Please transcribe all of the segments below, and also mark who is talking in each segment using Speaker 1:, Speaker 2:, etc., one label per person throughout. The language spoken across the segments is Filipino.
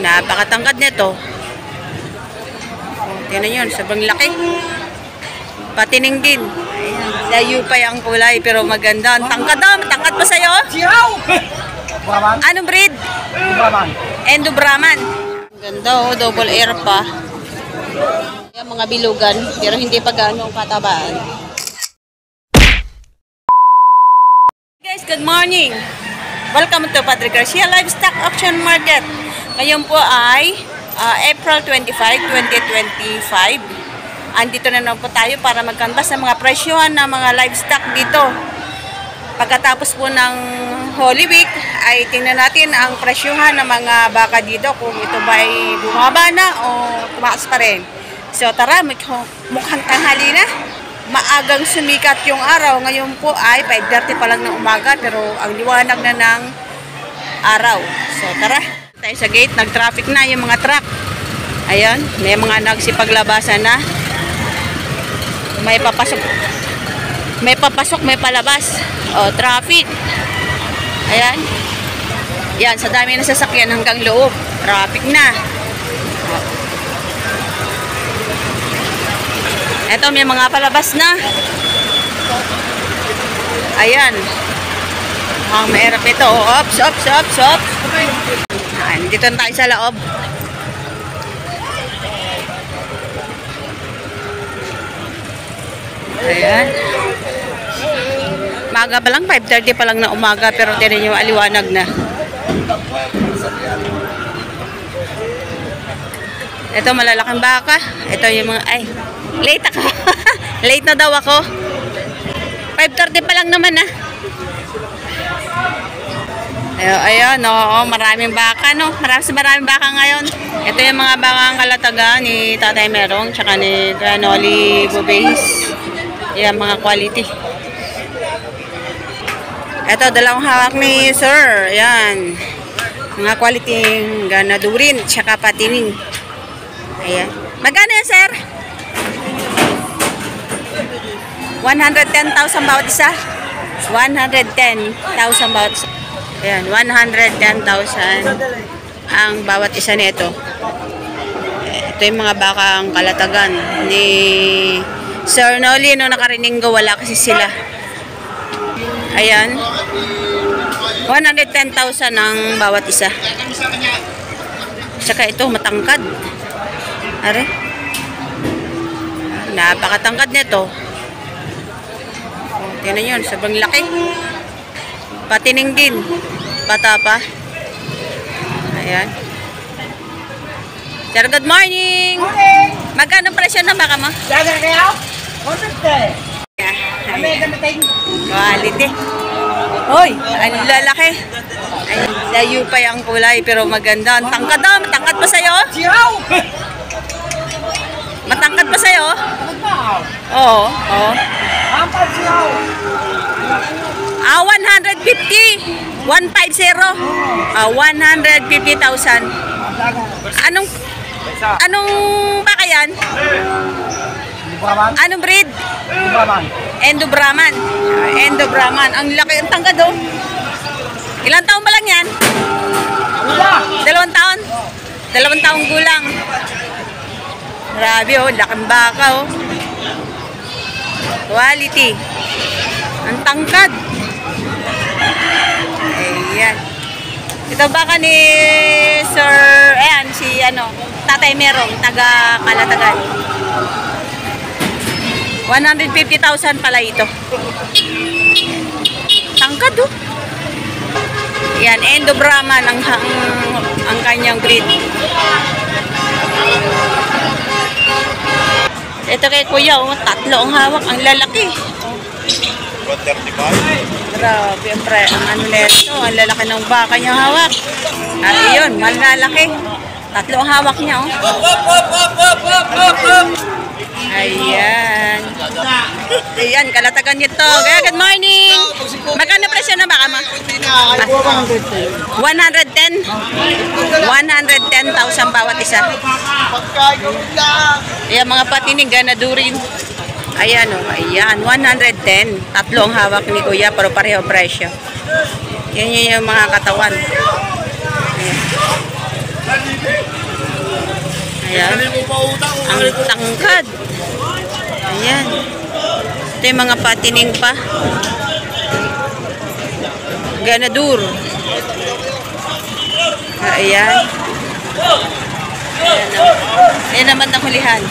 Speaker 1: Napakatangkad nito. Tingnan yun, sobrang laki. Patining din. Layo pa yung kulay pero maganda. Ang tangkad daw, matangkad pa sa'yo? Anong breed? Endo Brahman. Ang ganda oh, double air pa. Yung mga bilugan, pero hindi pa gaano katabaan. Guys, good morning. Welcome to Padre Garcia Livestock Auction Market. Ngayon po ay April 25, 2025. Andito na naman po tayo para magkanbas ng mga presyohan ng mga livestock dito. Pagkatapos po ng Holy Week ay tingnan natin ang presyohan ng mga baka dito kung ito ba ay bumaba na o tumaas pa rin. So tara, mukhang tanghali na. Maagang sumikat yung araw. Ngayon po ay 5:30 pa lang ng umaga pero ang liwanag na ng araw. So tara, tayo sa gate. Nag-traffic na yung mga truck. Ayan, may mga nagsipaglabasan na. May papasok, may palabas. O, traffic. Ayan. Yan, sa dami ng sasakyan hanggang loob. Traffic na. Eto, may mga palabas na. Ayan. Ang mahirap ito. Ops. Ayan, dito na tayo sa loob. Ayan. Maga pa lang, 5:30 pa lang na umaga, pero tinan nyo, aliwanag na. Ito, malalaking baka. Ito yung mga, ay, late ako. Late na daw ako. 5:30 pa lang naman ah. Ayun, oo, maraming baka, no? Maraming baka ngayon. Ito yung mga bakang kalataga ni Tatay Merong, tsaka ni Ranoli Bubehis. Yan, mga quality. Ito, dalawang hawak ni Sir. Ayan. Mga quality ganadurin, tsaka patining. Ayan. Magkano yan, Sir? 110,000 bawat isa. 110,000 bawat isa. Ayan, 110,000 ang bawat isa nito. Ito yung mga bakang kalatagan ni Sir Noli. No, nakarinig ko, wala kasi sila. Ayan. 110,000 ang bawat isa. Tsaka ito, matangkad. Are? Napakatangkad nito. Tingnan yun, sobrang laki. Patining din. Bata pa. Ayan. Sir, good morning. Magkano presyo ng baka mo?
Speaker 2: Dagan kayo? 150.
Speaker 1: Quality. Hoy, ang lalaki. Ay, layo pa yung kulay pero maganda. Ang tangkad daw, matangkad pa sa'yo? Matangkad pa sa'yo? Oo, oo. 150. 150. 150,000. Anong baka yan? Anong breed? Endo Brahman. Endo Brahman. Ang laki, ang tangkad oh. Ilang taon ba lang yan? 2 taon? 2 taong gulang. Grabe oh, laking baka oh. Quality. Ang tangkad. Ayan. Ito baka ni Sir, ayan, si ano, Tatay Merong, taga Kalatagan. 150,000 pala ito. Tangkad oh. Yan, Endo Brahman ang kanyang breed. Ito kay Kuya, oh, 3 ang hawak, ang lalaki. 135. Grabe, ang ano nito, ang lalaki ng baka niya hawak. Ayun, malalaki. 3 ang hawak niya, oh. Ayan. Ayan, kalatagan nito. Kaya, good morning. Magkano presyo na baka mo? 110? 110,000 bawat isa. Ayan, mga patinig, ganadurin. Ayan, oh, ayan, 110. 3 ang hawak ni Kuya, pero pareho presyo. Yan yung mga katawan. Ayan. Ayan. Ang tangkad. Ayan. Ito yung mga patining pa. Ganadur. Ayan. Ayan naman ang hulihan.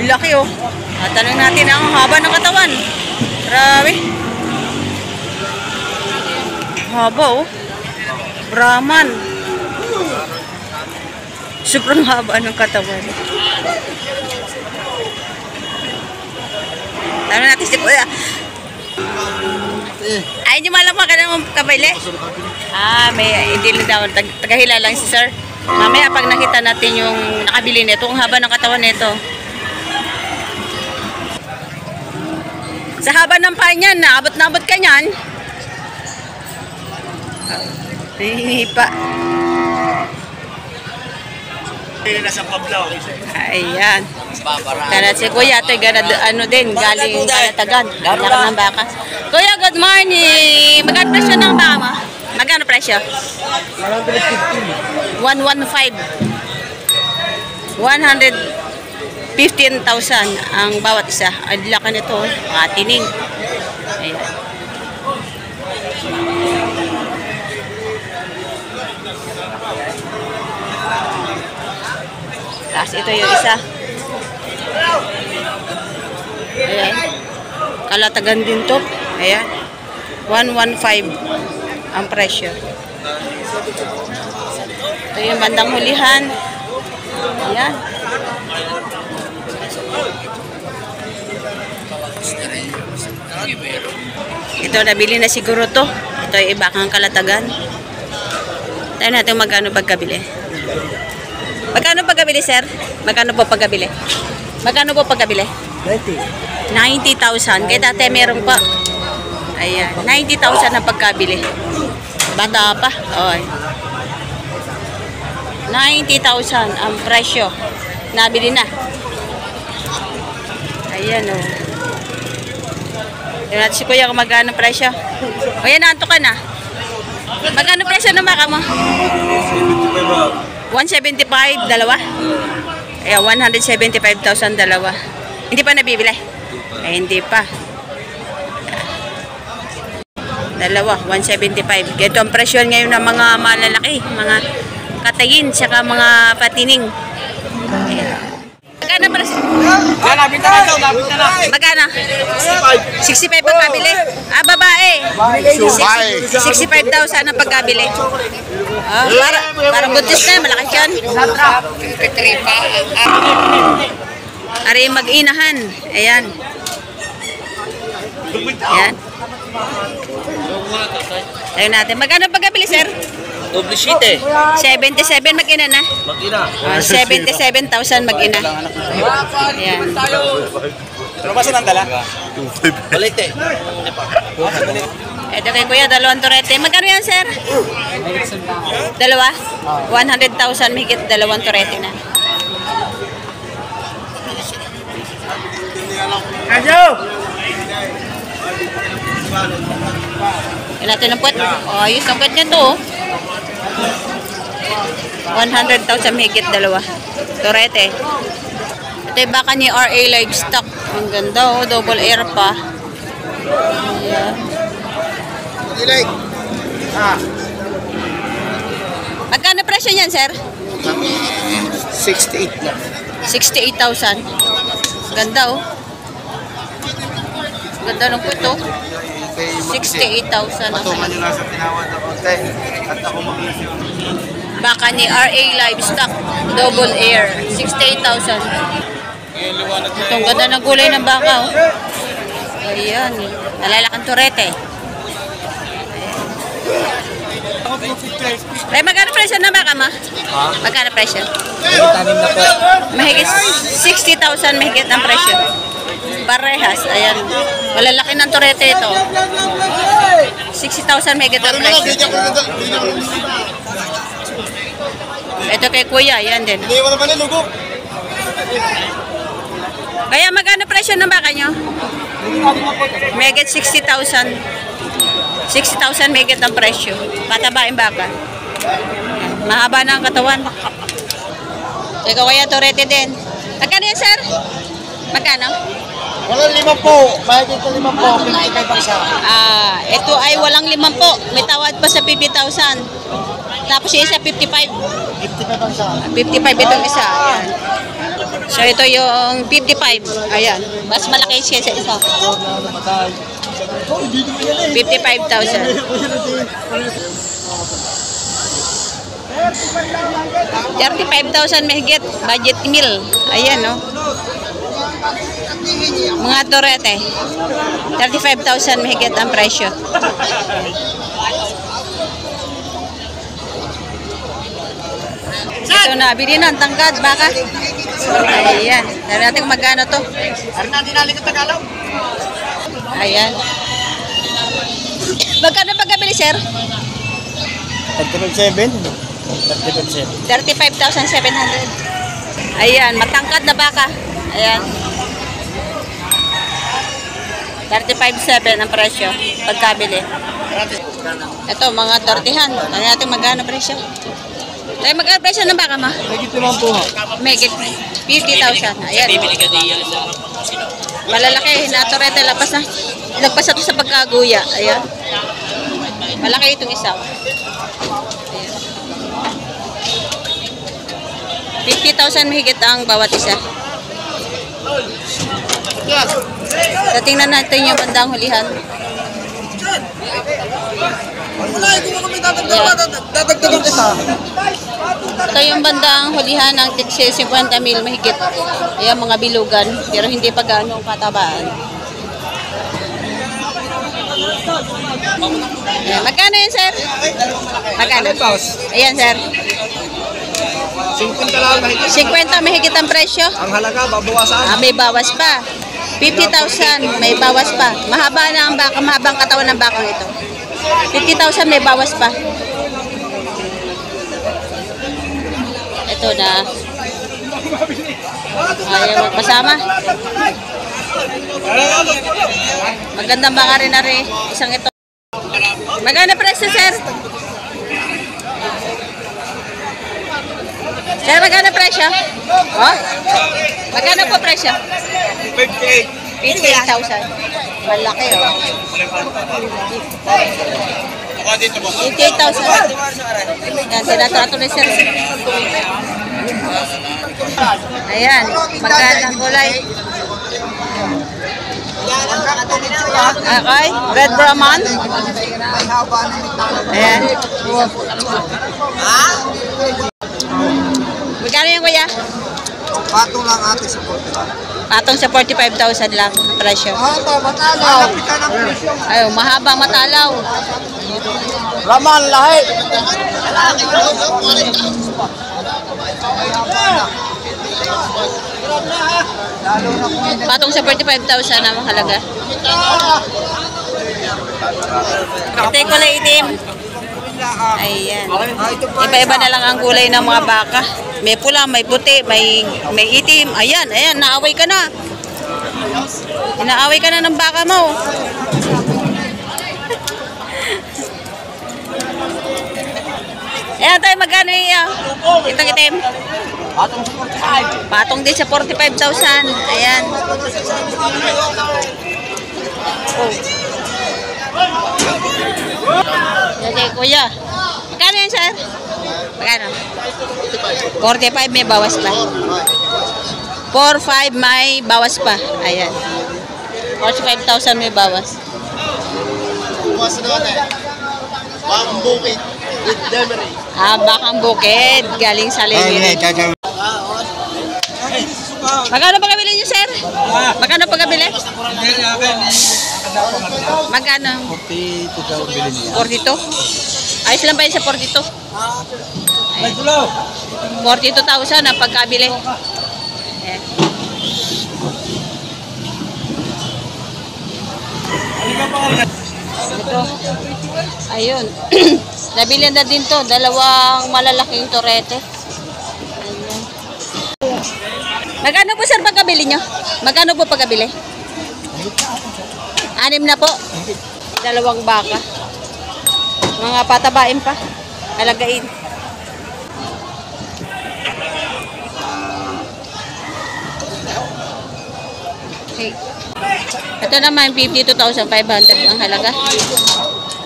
Speaker 1: Laki oh. Tanong natin ang haba ng katawan. Grabe. Haba oh. Brahman. Sobrang haba ng katawan. Tanong natin si Kuya. Ay, hindi malam ka ng kabili? May hindi lang daw. Tagahila lang si sir. Mamaya pag nakita natin yung nakabili nito, ang haba ng katawan nito. Sa haba ng paa niyan, naabot ka niyan. Hihipa. Ayan. Kaya si Kuya, ito din, galing Kalatagan. Laki ng baka. Kuya, good morning. Magkano presyo ng baka mo? Magkano presyo? 115,000 ang bawat isa. Ang laki nito, katining. Ayan. Tapos ito yung isa. Ayan. Kalatagan din to. Ayan. 115 ang presyo. Ito yung bandang hulihan. Ayan. Ito, nabili na siguro to. Ito yung iba kang Kalatagan. Tayo natin magkano pagkabili. Magkano pagkabili, sir? Magkano po pagkabili? Magkano po pagkabili? 90,000. Kaya dati meron pa. Ayan. 90,000 ang pagkabili. Bata pa. Okay. 90,000 ang presyo. Nabili na. Ayan o. Tignan natin si Kuya kung magkano presyo. Kuya, naanto ka na. Magkano presyo ng baka mo? 175, dalawa. Ayan, 175,000 dalawa. Hindi pa nabibili? Hindi pa. Dalawa, 175. Ganito ang presyo ngayon ng mga malalaki, mga katayin, saka mga patining. Ayan. Magkano presyo?
Speaker 2: Lapit na daw, lapit na lang.
Speaker 1: Magkano? 65 pagkabili. Babae. 65,000 ang pagkabili. Parang buntis na, malaki yan. Ari mag-inahan. Ayan. Ayan. Tayo natin. Magkano pagkabili, sir?
Speaker 2: Double sheet eh.
Speaker 1: 77 mag-ina na.
Speaker 2: Mag-ina.
Speaker 1: 77,000 mag-ina. Ayan.
Speaker 2: Pero ba saan ang dala? 2.5. Balit eh.
Speaker 1: Ito kay Kuya, dalawang turete. Magkano yan, sir? Dalawa? 100,000 mahigit, dalawang turete na.
Speaker 2: Adyo!
Speaker 1: Yan natin ang puwet. Ayos ang puwet niya to. 100,000 mahigit, dalawa. Turete. Ito yung baka ni RA Livestock. Ang ganda oh, double air pa. Ayan. Magkano presyo niyan, sir?
Speaker 2: 68 lang.
Speaker 1: 68,000. Ganda oh. Ganda ng puto. 68,000 ang
Speaker 2: Patuman nyo lang sa tinawad na konti. At ako mag-isip.
Speaker 1: baka ni RA Livestock. Double air. 68,000. Itong ganda ng gulay ng baka oh. Ayan. Nalalakang turete. Ay, magkano presyo na baka ma? Magkano presyo?
Speaker 2: Tanim na po.
Speaker 1: Mahigit 60,000 mahigit ang presyo. Parehas. Ayan. Malalaki ng turete ito. 60,000 mahigit ang presyo. Ito kay Kuya. Ayan din.
Speaker 2: Hindi ko naman nilugo.
Speaker 1: Kaya magkano presyo ng baka nyo? Mahigit 60,000. 60,000 mahigit ang presyo. Patabain baka. Mahaba na ang katawan. Ikaw kaya Torete din. Magkano yan, sir? Magkano?
Speaker 3: Walang 5 po. Mahigit na 5 po. 55 ang isa.
Speaker 1: Ito ay walang 5 po. May tawad pa sa 50,000. Tapos yung isa 55.
Speaker 3: 55 ang isa.
Speaker 1: 55 itong isa. Ayan. So ito yung 55. Ayan. Mas malaki siya sa isa. 55,000 mahigit. Budget meal. Ayan, no? Mga Torete. 35,000 mahigit ang presyo. Ito na, bili na ang tangkad, baka. Ayan. Tara natin kung magkano to.
Speaker 3: Ari natin nalit ang Tagalog.
Speaker 1: Ayan. Magkano pagkabili, sir?
Speaker 3: 35,700.
Speaker 1: 35,700. Ayan, matangkad na baka. Ayan. 35,700 ang presyo pagkabili. Ito, mga 30han. Ano natin magkano presyo? Tayo magkano presyo ng baka mo?
Speaker 3: Mahigit naman po ha.
Speaker 1: Megit 50,000. Ayan. Malalaki, Torete, lapas na. Lagpas na ito sa pagkaguya. Ayan. Malaki itong isa. Ayan. 50,000 mahigit ang bawat isa. So, tingnan natin yung bandang hulihan.
Speaker 3: Wala, hindi mo kami dadagdagan kita.
Speaker 1: Ito yung bandang hulihan ng 50 mil mahigit. Ayan, mga bilugan. Pero hindi pa gaano ang katabaan. Ayan, magkano yun, sir? Magkano? Ayan, sir.
Speaker 3: 50 lang mahigit.
Speaker 1: 50 mahigit ang presyo.
Speaker 3: Ang halaga, babawasan.
Speaker 1: May bawas pa. 50,000, may bawas pa. Mahaba na ang baka, mahabang katawan ng bakang ito. 50,000, may bawas pa. Ito na. Ayaw magpasama. Magandang baka rin na rin. Isang ito. Maganda presyo, sir? Sir, magkano presyo? Oh? Magkano po presyo? 58,000. Malaki, oh. 58,000. Yan, tinatrato ni sir. Ayan, magkano ang gulay? Okay, red Brahman. Ayan. Magkano yung kuya?
Speaker 3: Patong lang ate sa 45.
Speaker 1: Patong sa 45,000 lang ang presyo.
Speaker 3: Mahaba, matalaw.
Speaker 1: Ayun, mahabang matalaw.
Speaker 3: Raman, lahi.
Speaker 1: Patong sa 45,000 ang halaga. Ito yung kulay itim. Ayan. Iba-iba na lang ang kulay ng mga baka. May pula, may puti, may itim. Ayan, ayan, naaway ka na. Inaaway ka na ng baka mo. Ayan tayo, magkano yung itong itim?
Speaker 3: Patong sa 45.
Speaker 1: Patong din sa 45,000. Ayan. Oh. Yan, kuya. Magkano yan, sir? Magkano? 45 may bawas pa. 45 may bawas pa. Ayan. 45,000 may bawas.
Speaker 3: Bukas na natin. Bakang bukid with Demery.
Speaker 1: Bakang bukid. Galing sa Lemery. Magkano pa kabili niyo, sir? Magkano pa kabili? Magkano?
Speaker 3: 42 daw bilhin niya.
Speaker 1: 42? Ayos lang ba yun sa 42? 42,000 ang pagkabili. Ayan. Ito. Ayun. Nabili na din to. Dalawang malalaking Torete. Ayan. Magkano po, sir, pagkabili nyo? Magkano po pagkabili? 6 na po. Dalawang baka. Mga patabain pa. Alagain. Okay. Ito naman, 52,500 ang halaga.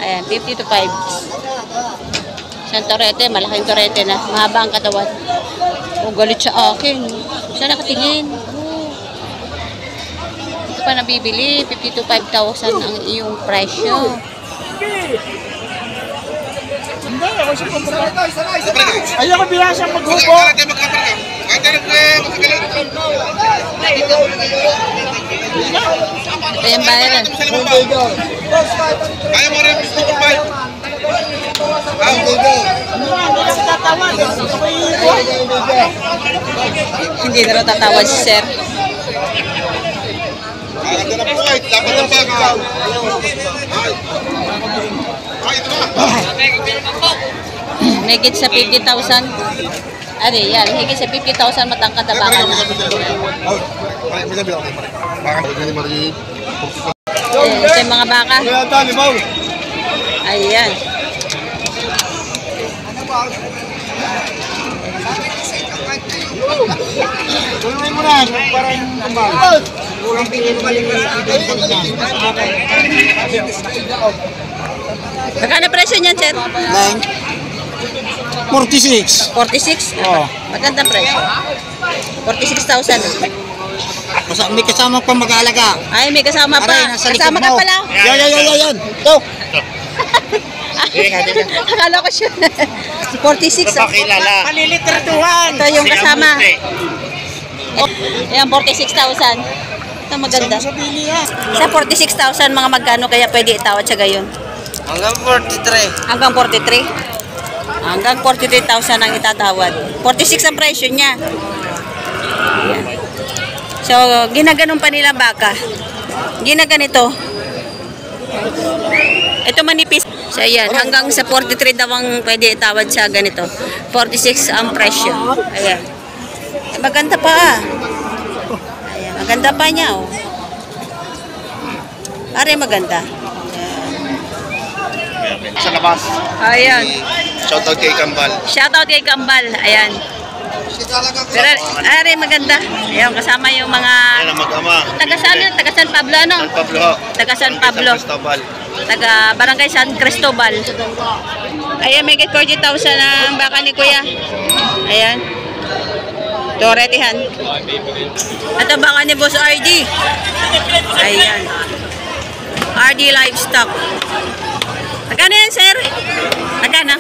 Speaker 1: Ayan, 50 to 5. Isang torete, malaking torete na. Mahaba ang katawan. Oh, galit sa akin. Siya nakatingin. Oh. Ito pa nabibili. 50 to 5,000 ang iyong presyo.
Speaker 3: Ayaw ko bilang siyang maghubo.
Speaker 1: Ito yung bayaran.
Speaker 2: Ayaw mo rin gusto ko ba?
Speaker 1: Hindi na rin tatawad si sir.
Speaker 2: Maganda na po ay dapat ang bago. Ay, ito na.
Speaker 1: Higit sa 50,000. Ano yan, higit sa 50,000 matangkad na baka na. Ito yung mga baka. Ayan.
Speaker 3: Tulungan mo na. Parang kambal.
Speaker 1: Magkano presyo niyan, sir?
Speaker 3: 46.
Speaker 1: 46?
Speaker 3: Oo.
Speaker 1: Magandang presyo. 46,000.
Speaker 3: May kasama pa mag-aalaga.
Speaker 1: Ay, may kasama pa.
Speaker 3: Aray, nasa likod
Speaker 1: Kasama ka
Speaker 3: mo.
Speaker 1: pala.
Speaker 3: Yan. Ito.
Speaker 1: Akala ko siya. 46.
Speaker 2: Pakilala.
Speaker 3: Kalilitratuhan.
Speaker 1: Ito yung kasama. Ayan, 46,000. Ito maganda.
Speaker 3: Sa bili ha.
Speaker 1: Sa 46,000, mga magkano kaya pwede itawad siya gayon?
Speaker 3: Hanggang 43.
Speaker 1: Hanggang 43? Hanggang 43,000 ang itatawad. 46 ang presyo niya. Ayan. So, ginaganon pa nila baka. Ginaganito. Ito manipis. So, ayan. Hanggang sa 43 daw ang pwede itawad sa ganito. 46 ang presyo. Ayan. Maganda pa. Ayan. Maganda pa niya, oh. Are, maganda.
Speaker 2: Sa labas.
Speaker 1: Ayan.
Speaker 2: Shoutout kay Kambal.
Speaker 1: Shoutout kay Kambal. Ayan. Pero, are, maganda. Ayan, kasama yung mga...
Speaker 2: Yan ang mag-ama.
Speaker 1: Taga San Pablo, ano?
Speaker 2: San Pablo ho.
Speaker 1: Taga San Pablo.
Speaker 2: San Cristobal.
Speaker 1: Taga Barangay San Cristobal. Ayan, may get 40,000 ang baka ni Kuya. Ayan. Toretihan. Ito baka ni Boss RD. Ayan. RD Livestock. Magkano yan, sir? Magkano?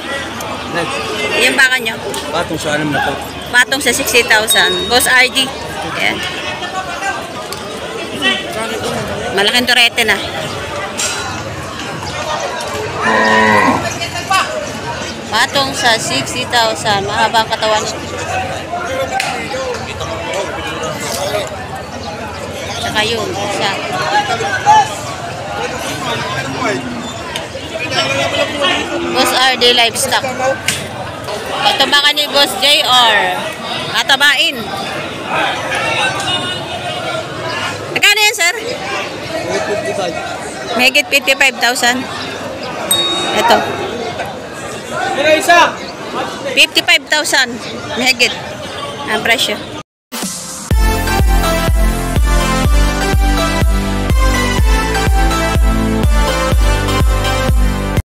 Speaker 1: Yung baka nyo?
Speaker 3: Patong sa alam na to.
Speaker 1: Patong sa 60,000. Boss RD. Ayan. Malaking torete na. Patong sa 60,000. Mahabang katawan. Tsaka yun. Isa. Boss RD Livestock. Ito baka ni Boss JR. Katabain. Magkano yan, sir? Mahigit 55,000. Ito. 55,000. Mahigit ang presyo.